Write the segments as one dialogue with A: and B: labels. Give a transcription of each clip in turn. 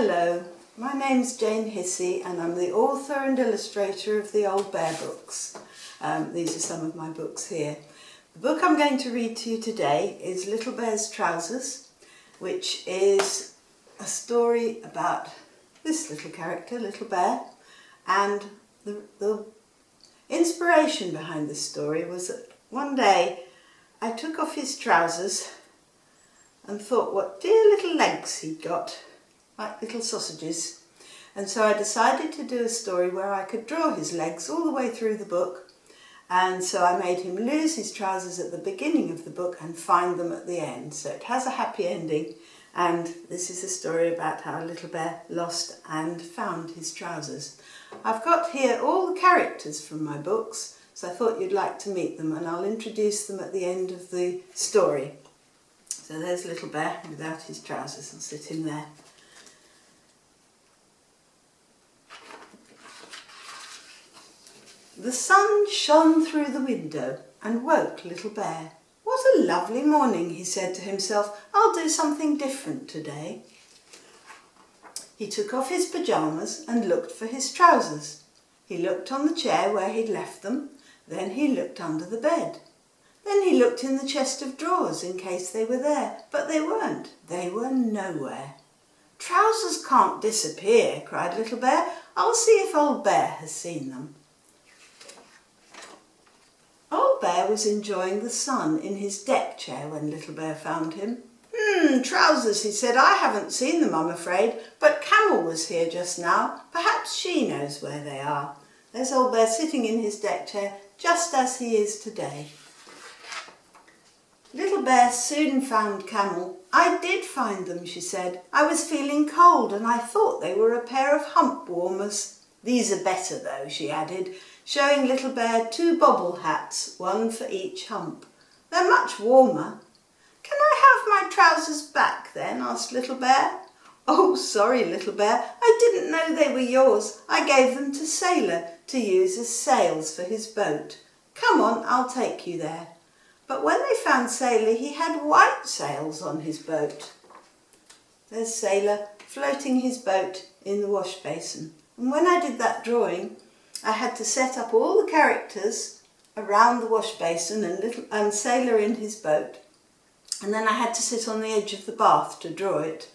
A: Hello, my name's Jane Hissey and I'm the author and illustrator of the Old Bear books. These are some of my books here. The book I'm going to read to you today is Little Bear's Trousers, which is a story about this little character, Little Bear, and the inspiration behind this story was that one day I took off his trousers and thought what dear little legs he'd got, like little sausages. And so I decided to do a story where I could draw his legs all the way through the book. And so I made him lose his trousers at the beginning of the book and find them at the end. So it has a happy ending. And this is a story about how Little Bear lost and found his trousers. I've got here all the characters from my books, so I thought you'd like to meet them, and I'll introduce them at the end of the story. So there's Little Bear without his trousers. I'll sit him there. The sun shone through the window and woke Little Bear. What a lovely morning, he said to himself. I'll do something different today. He took off his pyjamas and looked for his trousers. He looked on the chair where he'd left them. Then he looked under the bed. Then he looked in the chest of drawers in case they were there, but they weren't. They were nowhere. Trousers can't disappear, cried Little Bear. I'll see if Old Bear has seen them. Old Bear was enjoying the sun in his deck chair when Little Bear found him. Trousers, he said. I haven't seen them, I'm afraid, but Camel was here just now. Perhaps she knows where they are. There's Old Bear sitting in his deck chair, just as he is today. Little Bear soon found Camel. I did find them, she said. I was feeling cold and I thought they were a pair of hump warmers. These are better though, she added, showing Little Bear 2 bobble hats, one for each hump. They're much warmer. Can I have my trousers back then? Asked Little Bear. Oh, sorry, Little Bear. I didn't know they were yours. I gave them to Sailor to use as sails for his boat. Come on, I'll take you there. But when they found Sailor, he had white sails on his boat. There's Sailor floating his boat in the wash basin. And when I did that drawing, I had to set up all the characters around the wash basin and Sailor in his boat. And then I had to sit on the edge of the bath to draw it,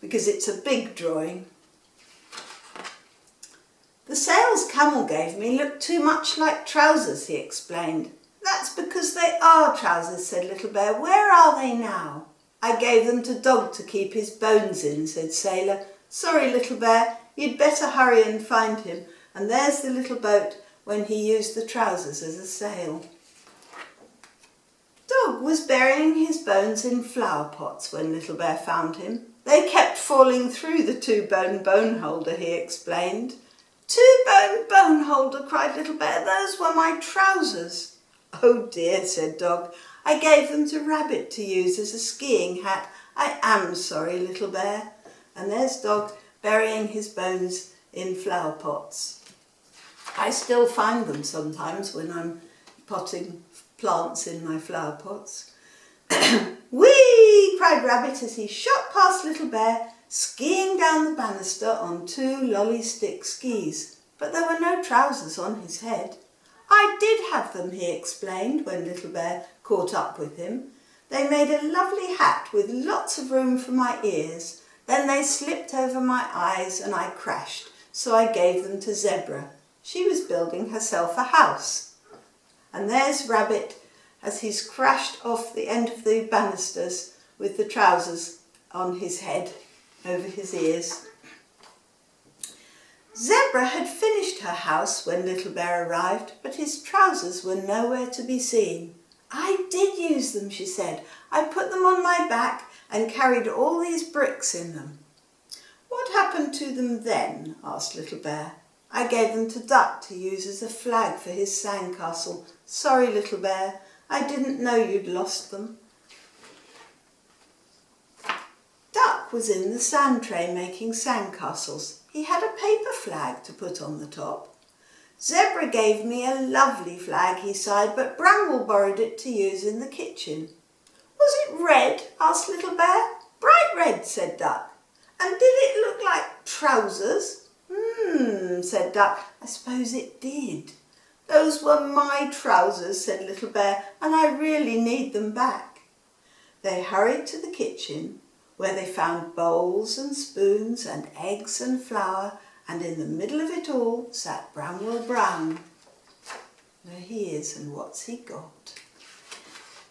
A: because it's a big drawing. The sails Camel gave me look too much like trousers, he explained. That's because they are trousers, said Little Bear. Where are they now? I gave them to Dog to keep his bones in, said Sailor. Sorry, Little Bear, you'd better hurry and find him. And there's the little boat when he used the trousers as a sail. Dog was burying his bones in flower pots when Little Bear found him. They kept falling through the 2-bone bone holder, he explained. 2-bone bone holder, cried Little Bear. Those were my trousers. Oh dear, said Dog. I gave them to Rabbit to use as a skiing hat. I am sorry, Little Bear. And there's Dog burying his bones in flower pots. I still find them sometimes when I'm potting plants in my flower pots. Whee! Cried Rabbit as he shot past Little Bear, skiing down the banister on 2 lolly stick skis. But there were no trousers on his head. I did have them, he explained when Little Bear caught up with him. They made a lovely hat with lots of room for my ears. Then they slipped over my eyes and I crashed, so I gave them to Zebra. She was building herself a house. And there's Rabbit as he's crashed off the end of the banisters with the trousers on his head, over his ears. Zebra had finished her house when Little Bear arrived, but his trousers were nowhere to be seen. I did use them, she said. I put them on my back and carried all these bricks in them. What happened to them then? Asked Little Bear. I gave them to Duck to use as a flag for his sandcastle. Sorry, Little Bear. I didn't know you'd lost them. Duck was in the sand tray making sandcastles. He had a paper flag to put on the top. Zebra gave me a lovely flag, he sighed, but Bramble borrowed it to use in the kitchen. Was it red? Asked Little Bear. Bright red, said Duck. And did it look like trousers? Said Duck. I suppose it did. Those were my trousers, said Little Bear, and I really need them back. They hurried to the kitchen, where they found bowls and spoons and eggs and flour, and in the middle of it all sat Bramwell Brown. There he is, and what's he got?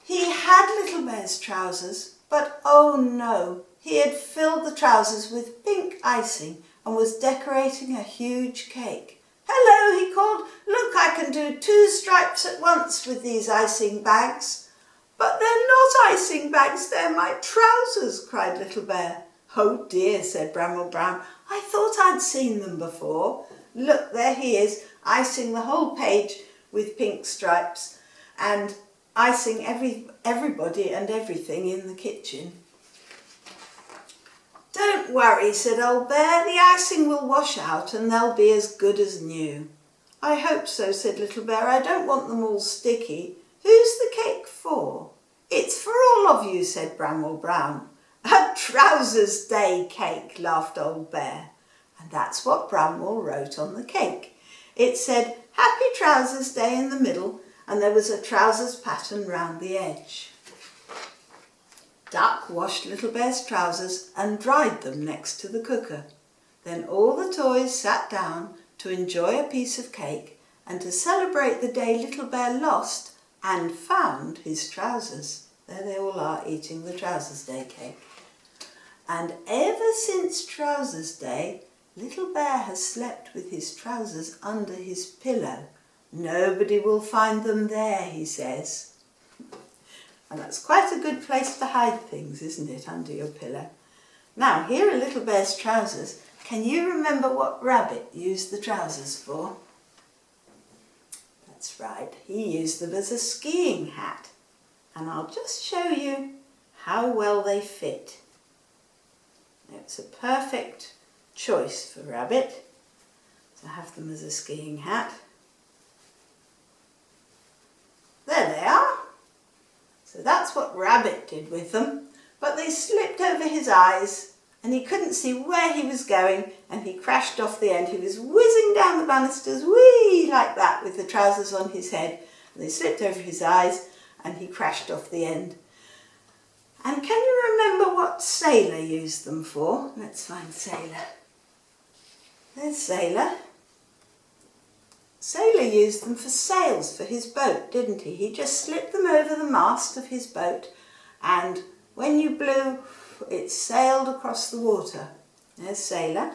A: He had Little Bear's trousers, but oh no, he had filled the trousers with pink icing and was decorating a huge cake. Hello, he called. Look, I can do 2 stripes at once with these icing bags. But they're not icing bags, they're my trousers, cried Little Bear. Oh dear, said Bramwell Brown. I thought I'd seen them before. Look, there he is, icing the whole page with pink stripes and icing everybody and everything in the kitchen. Don't worry, said Old Bear, the icing will wash out and they'll be as good as new. I hope so, said Little Bear. I don't want them all sticky. Who's the cake for? It's for all of you, said Bramwell Brown. A Trousers Day cake, laughed Old Bear. And that's what Bramwell wrote on the cake. It said, Happy Trousers Day in the middle, and there was a trousers pattern round the edge. Duck washed Little Bear's trousers and dried them next to the cooker. Then all the toys sat down to enjoy a piece of cake and to celebrate the day Little Bear lost and found his trousers. There they all are, eating the Trousers Day cake. And ever since Trousers Day, Little Bear has slept with his trousers under his pillow. Nobody will find them there, he says. And that's quite a good place to hide things, isn't it, under your pillow? Now, here are Little Bear's trousers. Can you remember what Rabbit used the trousers for? That's right, he used them as a skiing hat. And I'll just show you how well they fit. It's a perfect choice for Rabbit to have them as a skiing hat. There they are. So that's what Rabbit did with them, but they slipped over his eyes and he couldn't see where he was going and he crashed off the end. He was whizzing down the banisters, whee, like that, with the trousers on his head, and they slipped over his eyes and he crashed off the end. And can you remember what Sailor used them for? Let's find Sailor. There's Sailor. Sailor used them for sails for his boat, didn't he? He just slipped them over the mast of his boat, and when you blew, it sailed across the water. There's Sailor.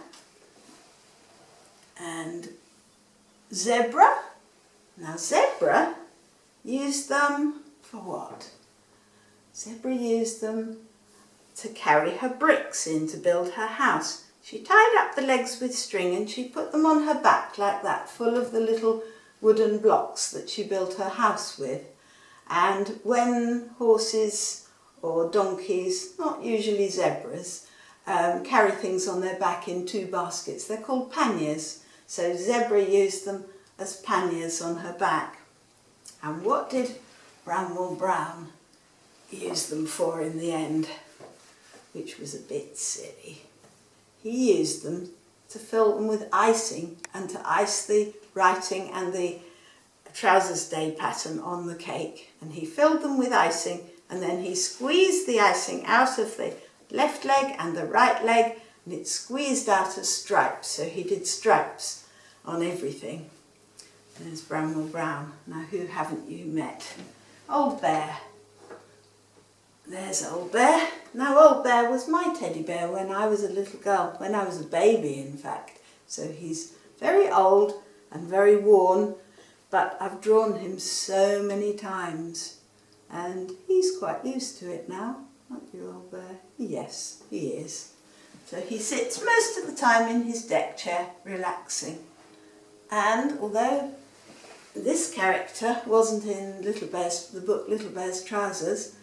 A: And Zebra. Now Zebra used them for what? Zebra used them to carry her bricks in to build her house. She tied up the legs with string and she put them on her back like that, full of the little wooden blocks that she built her house with. And when horses or donkeys, not usually zebras, carry things on their back in 2 baskets, they're called panniers. So Zebra used them as panniers on her back. And what did Bramwell Brown use them for in the end? Which was a bit silly. He used them to fill them with icing and to ice the writing and the Trousers Day pattern on the cake. And he filled them with icing and then he squeezed the icing out of the left leg and the right leg and it squeezed out as stripes. So he did stripes on everything. There's Bramwell Brown. Now who haven't you met? Old Bear. There's Old Bear. Now Old Bear was my teddy bear when I was a little girl, when I was a baby in fact. So he's very old and very worn, but I've drawn him so many times and he's quite used to it now, aren't you, Old Bear? Yes, he is. So he sits most of the time in his deck chair, relaxing. And although this character wasn't in the book Little Bear's Trousers,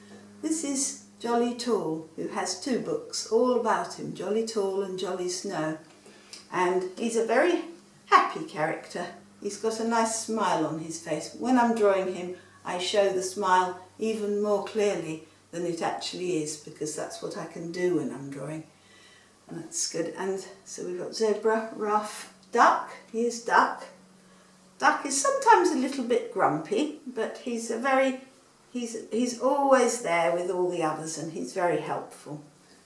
A: this is Jolly Tall, who has 2 books all about him, Jolly Tall and Jolly Snow. And he's a very happy character. He's got a nice smile on his face. When I'm drawing him, I show the smile even more clearly than it actually is, because that's what I can do when I'm drawing. That's good. And so we've got zebra, rough, duck. Here's duck. Duck is sometimes a little bit grumpy, but he's always there with all the others, and he's very helpful.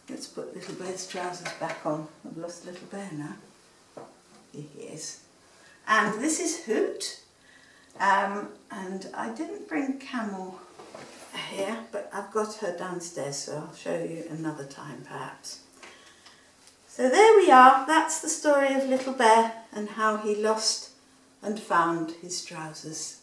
A: Let's put Little Bear's trousers back on. I've lost Little Bear now. Here he is. And this is Hoot. And I didn't bring Camel here, but I've got her downstairs, so I'll show you another time perhaps. So there we are. That's the story of Little Bear and how he lost and found his trousers.